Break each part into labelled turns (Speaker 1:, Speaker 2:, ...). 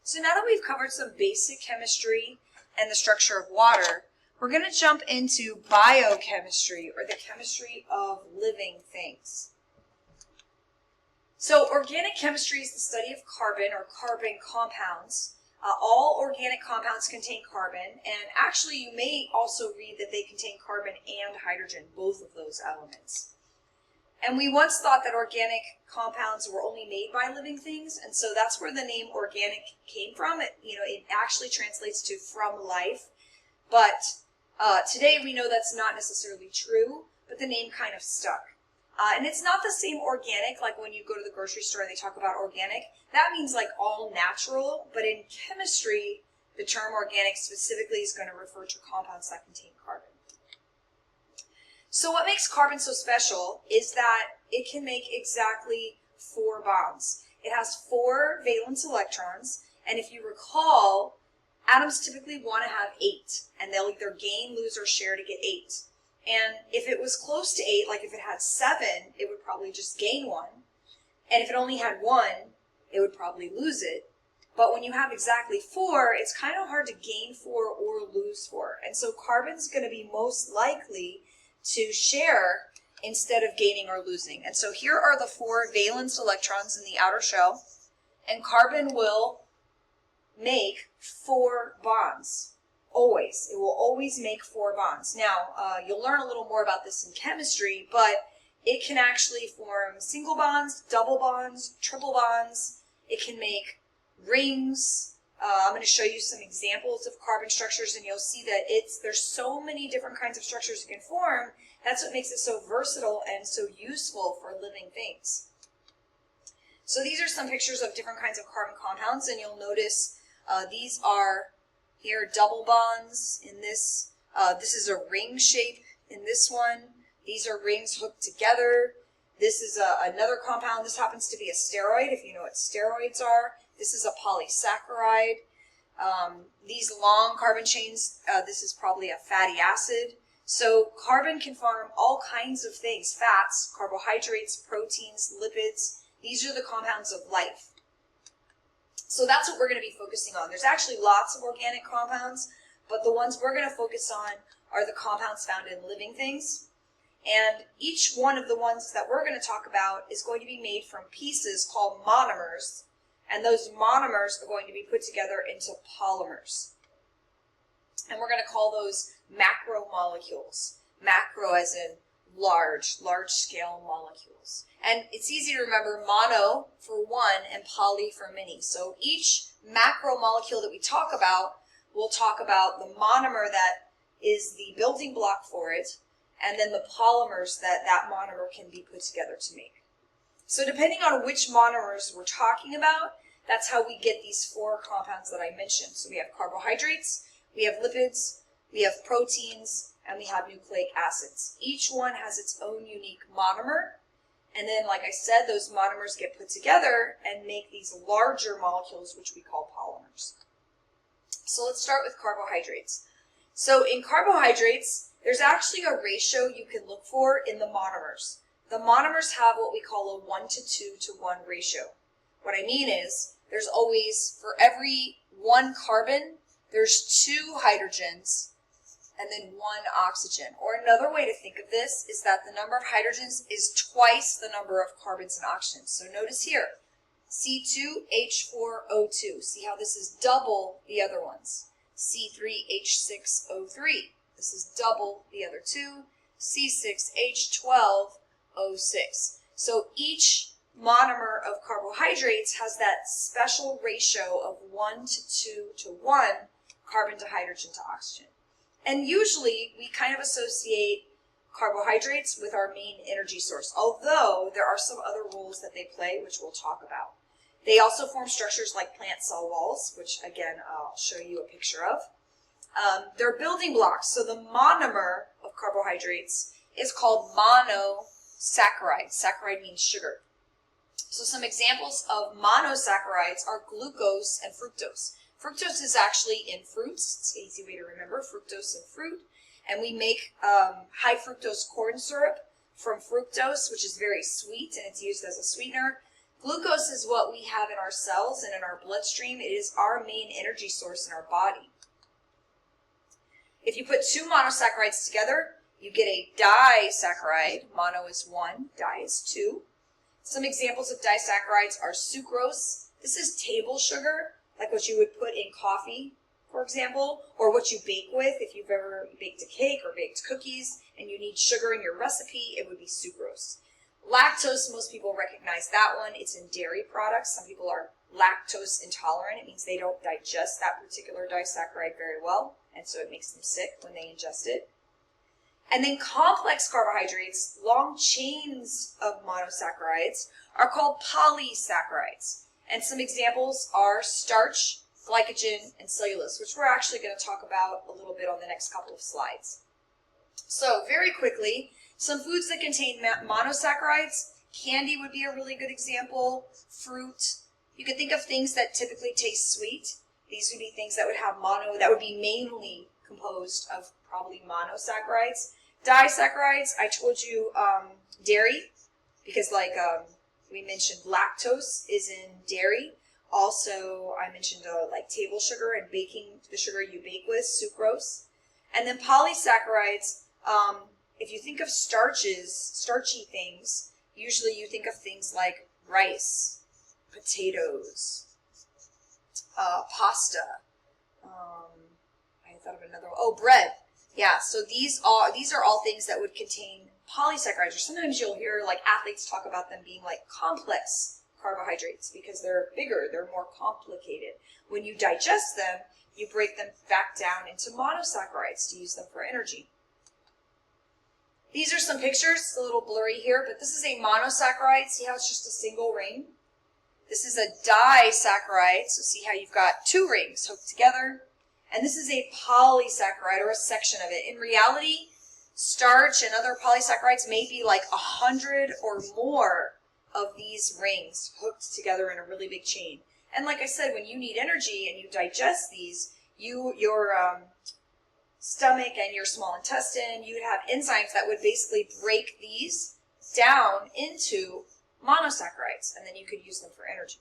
Speaker 1: So now that we've covered some basic chemistry and the structure of water, we're going to jump into biochemistry, or the chemistry of living things. So organic chemistry is the study of carbon or carbon compounds. All organic compounds contain carbon, and actually you may also read that they contain carbon and hydrogen, both of those elements. And we once thought that organic compounds were only made by living things, and so that's where the name organic came from. It actually translates to from life, but today we know that's not necessarily true, but the name kind of stuck. And it's not the same organic, like when you go to the grocery store and they talk about organic. That means like all natural, but in chemistry, the term organic specifically is going to refer to compounds that contain carbon. So what makes carbon so special is that it can make exactly 4 bonds. It has 4 valence electrons, and if you recall, atoms typically want to have 8, and they'll either gain, lose, or share to get 8. And if it was close to 8, like if it had 7, it would probably just gain 1. And if it only had 1, it would probably lose it. But when you have exactly 4, it's kind of hard to gain 4 or lose 4. And so carbon's going to be most likely to share instead of gaining or losing. And so here are the 4 valence electrons in the outer shell, and carbon will make 4 bonds. Always. It will always make 4 bonds. Now, you'll learn a little more about this in chemistry, but it can actually form single bonds, double bonds, triple bonds. It can make rings. I'm going to show you some examples of carbon structures, and you'll see that there's so many different kinds of structures it can form. That's what makes it so versatile and so useful for living things. So these are some pictures of different kinds of carbon compounds, and you'll notice these are here double bonds in this. This is a ring shape in this one. These are rings hooked together. This is another compound. This happens to be a steroid, if you know what steroids are. This is a polysaccharide. These long carbon chains, this is probably a fatty acid. So carbon can form all kinds of things: fats, carbohydrates, proteins, lipids. These are the compounds of life. So that's what we're going to be focusing on. There's actually lots of organic compounds, but the ones we're going to focus on are the compounds found in living things. And each one of the ones that we're going to talk about is going to be made from pieces called monomers, and those monomers are going to be put together into polymers. And we're going to call those macromolecules. Macro as in large-scale molecules. And it's easy to remember mono for one and poly for many. So each macromolecule that we talk about, we'll talk about the monomer that is the building block for it, and then the polymers that that monomer can be put together to make. So depending on which monomers we're talking about, that's how we get these 4 compounds that I mentioned. So we have carbohydrates, we have lipids, we have proteins, and we have nucleic acids. Each one has its own unique monomer, and then, like I said, those monomers get put together and make these larger molecules, which we call polymers. So let's start with carbohydrates. So in carbohydrates, there's actually a ratio you can look for in the monomers. The monomers have what we call a 1:2:1 ratio. What I mean is, there's always, for every 1 carbon, there's 2 hydrogens, and then 1 oxygen. Or another way to think of this is that the number of hydrogens is twice the number of carbons and oxygens. So notice here, C2H4O2. See how this is double the other ones. C3H6O3. This is double the other 2. C6H12O6. So each monomer of carbohydrates has that special ratio of 1:2:1 carbon to hydrogen to oxygen. And usually we kind of associate carbohydrates with our main energy source, although there are some other roles that they play, which we'll talk about. They also form structures like plant cell walls, which again I'll show you a picture of. They're building blocks. So the monomer of carbohydrates is called monosaccharide. Saccharide means sugar. So some examples of monosaccharides are glucose and fructose. Fructose is actually in fruits. It's an easy way to remember, fructose in fruit. And we make high fructose corn syrup from fructose, which is very sweet, and it's used as a sweetener. Glucose is what we have in our cells and in our bloodstream. It is our main energy source in our body. If you put two monosaccharides together, you get a disaccharide. Mono is 1, di is 2. Some examples of disaccharides are sucrose. This is table sugar, like what you would put in coffee, for example, or what you bake with. If you've ever baked a cake or baked cookies and you need sugar in your recipe, it would be sucrose. Lactose, most people recognize that one. It's in dairy products. Some people are lactose intolerant. It means they don't digest that particular disaccharide very well, and so it makes them sick when they ingest it. And then complex carbohydrates, long chains of monosaccharides, are called polysaccharides. And some examples are starch, glycogen, and cellulose, which we're actually going to talk about a little bit on the next couple of slides. So very quickly, some foods that contain monosaccharides. Candy would be a really good example. Fruit. You could think of things that typically taste sweet. These would be things that would have that would be mainly composed of probably monosaccharides. Disaccharides, I told you dairy, because we mentioned lactose is in dairy. Also, I mentioned like table sugar and baking, the sugar you bake with, sucrose. And then polysaccharides, if you think of starchy things, usually you think of things like rice, potatoes, pasta. I thought of another one. Oh, bread. Yeah, so these are all things that would contain polysaccharides. Or sometimes you'll hear like athletes talk about them being like complex carbohydrates because they're bigger, they're more complicated. When you digest them, you break them back down into monosaccharides to use them for energy. These are some pictures. It's a little blurry here, but this is a monosaccharide. See how it's just a single ring? This is a disaccharide, so see how you've got two rings hooked together. And this is a polysaccharide, or a section of it. In reality, starch and other polysaccharides may be like 100 or more of these rings hooked together in a really big chain. And like I said, when you need energy and you digest these, your stomach and your small intestine, you'd have enzymes that would basically break these down into monosaccharides, and then you could use them for energy.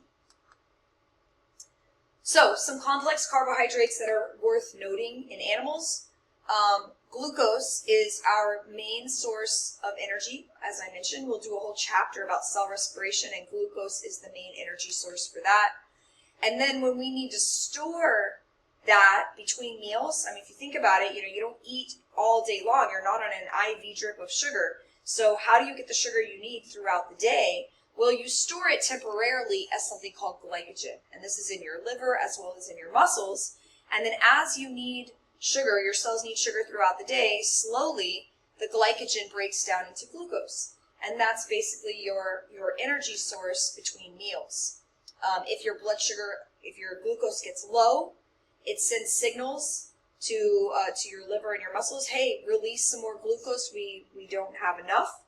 Speaker 1: So, some complex carbohydrates that are worth noting in animals. Glucose is our main source of energy, as I mentioned. We'll do a whole chapter about cell respiration, and glucose is the main energy source for that. And then when we need to store that between meals, I mean, if you think about it, you don't eat all day long. You're not on an IV drip of sugar. So how do you get the sugar you need throughout the day? Well, you store it temporarily as something called glycogen. And this is in your liver as well as in your muscles. And then as you need sugar, your cells need sugar throughout the day, slowly the glycogen breaks down into glucose. And that's basically your energy source between meals. If your glucose gets low, it sends signals to your liver and your muscles, hey, release some more glucose, we don't have enough.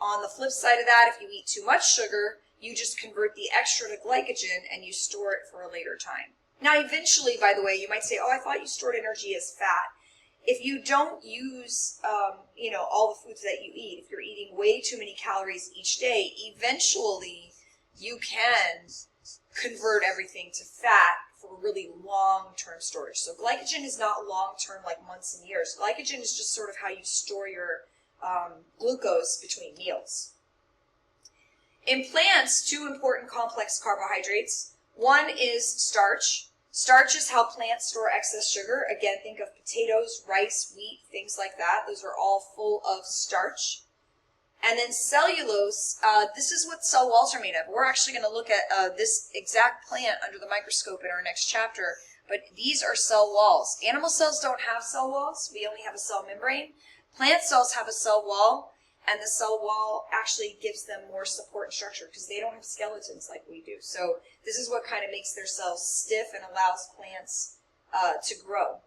Speaker 1: On the flip side of that, if you eat too much sugar, you just convert the extra to glycogen and you store it for a later time. Now, eventually, by the way, you might say, oh, I thought you stored energy as fat. If you don't use, all the foods that you eat, if you're eating way too many calories each day, eventually you can convert everything to fat for really long-term storage. So glycogen is not long-term like months and years. Glycogen is just sort of how you store your glucose between meals. In plants, two important complex carbohydrates. One is starch. Starch is how plants store excess sugar. Again, think of potatoes, rice, wheat, things like that. Those are all full of starch. And then cellulose, this is what cell walls are made of. We're actually going to look at this exact plant under the microscope in our next chapter, but these are cell walls. Animal cells don't have cell walls. We only have a cell membrane. Plant cells have a cell wall, and the cell wall actually gives them more support and structure because they don't have skeletons like we do. So this is what kind of makes their cells stiff and allows plants to grow.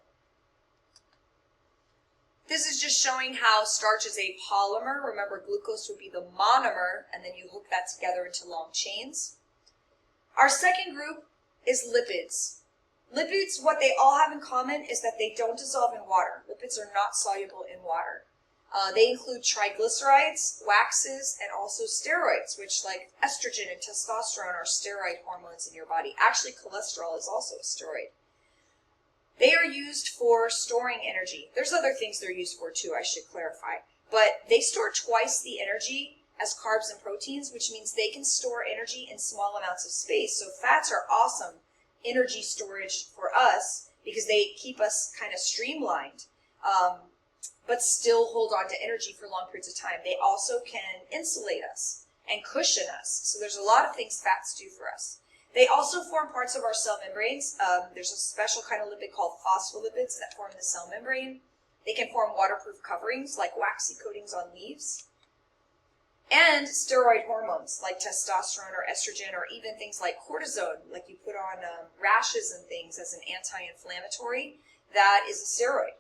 Speaker 1: This is just showing how starch is a polymer. Remember, glucose would be the monomer, and then you hook that together into long chains. Our second group is lipids. Lipids, what they all have in common is that they don't dissolve in water. Lipids are not soluble in water. They include triglycerides, waxes, and also steroids, which like estrogen and testosterone are steroid hormones in your body. Actually, cholesterol is also a steroid. They are used for storing energy. There's other things they're used for too, I should clarify. But they store twice the energy as carbs and proteins, which means they can store energy in small amounts of space. So fats are awesome energy storage for us because they keep us kind of streamlined, but still hold on to energy for long periods of time. They also can insulate us and cushion us. So there's a lot of things fats do for us. They also form parts of our cell membranes. There's a special kind of lipid called phospholipids that form the cell membrane. They can form waterproof coverings like waxy coatings on leaves. And steroid hormones like testosterone or estrogen, or even things like cortisone, like you put on rashes and things as an anti-inflammatory, that is a steroid.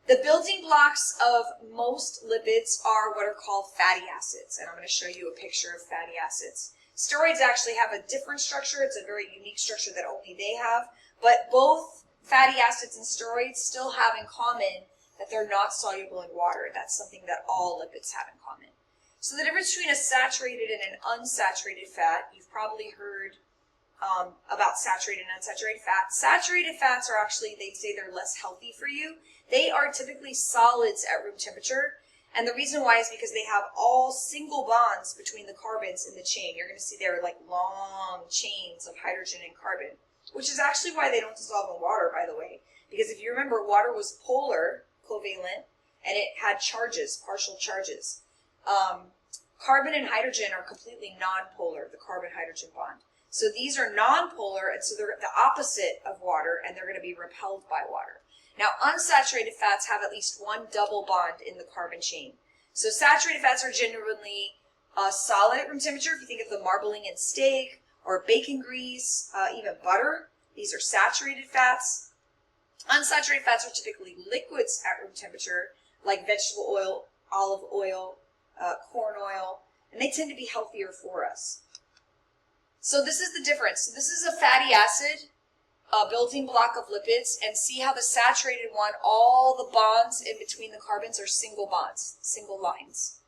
Speaker 1: The building blocks of most lipids are what are called fatty acids, and I'm going to show you a picture of fatty acids. Steroids actually have a different structure. It's a very unique structure that only they have, but both fatty acids and steroids still have in common that they're not soluble in water. That's something that all lipids have in common. So the difference between a saturated and an unsaturated fat, you've probably heard about saturated and unsaturated fats. Saturated fats are actually, they'd say they're less healthy for you. They are typically solids at room temperature. And the reason why is because they have all single bonds between the carbons in the chain. You're going to see they're like long chains of hydrogen and carbon, which is actually why they don't dissolve in water, by the way. Because if you remember, water was polar, covalent, and it had charges, partial charges. Carbon and hydrogen are completely nonpolar, the carbon-hydrogen bond. So these are nonpolar, and so they're the opposite of water, and they're going to be repelled by water. Now, unsaturated fats have at least one double bond in the carbon chain. So saturated fats are generally solid at room temperature. If you think of the marbling in steak or bacon grease, even butter, these are saturated fats. Unsaturated fats are typically liquids at room temperature, like vegetable oil, olive oil, corn oil, and they tend to be healthier for us. So this is the difference. So this is a fatty acid, a building block of lipids, and see how the saturated one, all the bonds in between the carbons are single bonds, single lines.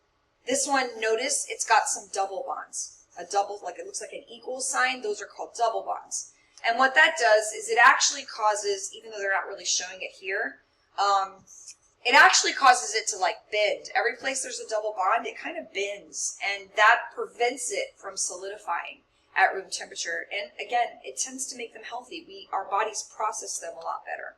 Speaker 1: This one, notice it's got some double bonds. A double, like it looks like an equal sign, those are called double bonds. And what that does is it actually causes, even though they're not really showing it here, it actually causes it to like bend. Every place there's a double bond, it kind of bends, and that prevents it from solidifying at room temperature. And again, it tends to make them healthy. Our bodies process them a lot better.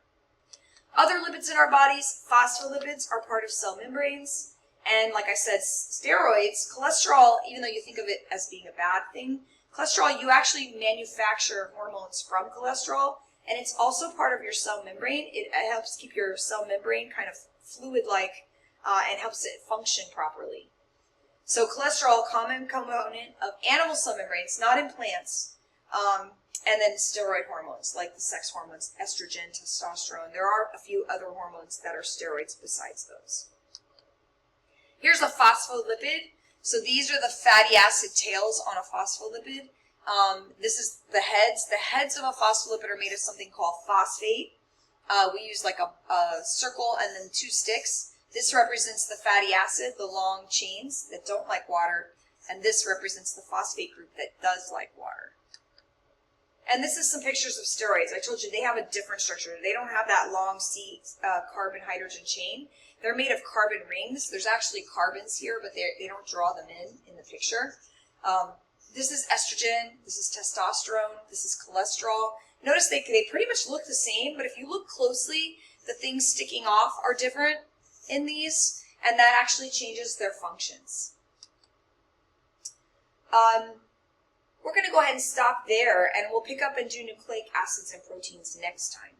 Speaker 1: Other lipids in our bodies, phospholipids, are part of cell membranes. And like I said, steroids, cholesterol, even though you think of it as being a bad thing, cholesterol, you actually manufacture hormones from cholesterol, and it's also part of your cell membrane. It helps keep your cell membrane kind of fluid-like and helps it function properly. So cholesterol, common component of animal cell membranes, not in plants, and then steroid hormones like the sex hormones, estrogen, testosterone. There are a few other hormones that are steroids besides those. Here's a phospholipid. So these are the fatty acid tails on a phospholipid. This is the heads. The heads of a phospholipid are made of something called phosphate. We use like a circle and then two sticks. This represents the fatty acid, the long chains that don't like water, and this represents the phosphate group that does like water. And this is some pictures of steroids. I told you they have a different structure. They don't have that long carbon-hydrogen chain. They're made of carbon rings. There's actually carbons here, but they don't draw them in the picture. This is estrogen. This is testosterone. This is cholesterol. Notice they pretty much look the same, but if you look closely, the things sticking off are different in these, and that actually changes their functions. We're going to go ahead and stop there, and we'll pick up and do nucleic acids and proteins next time.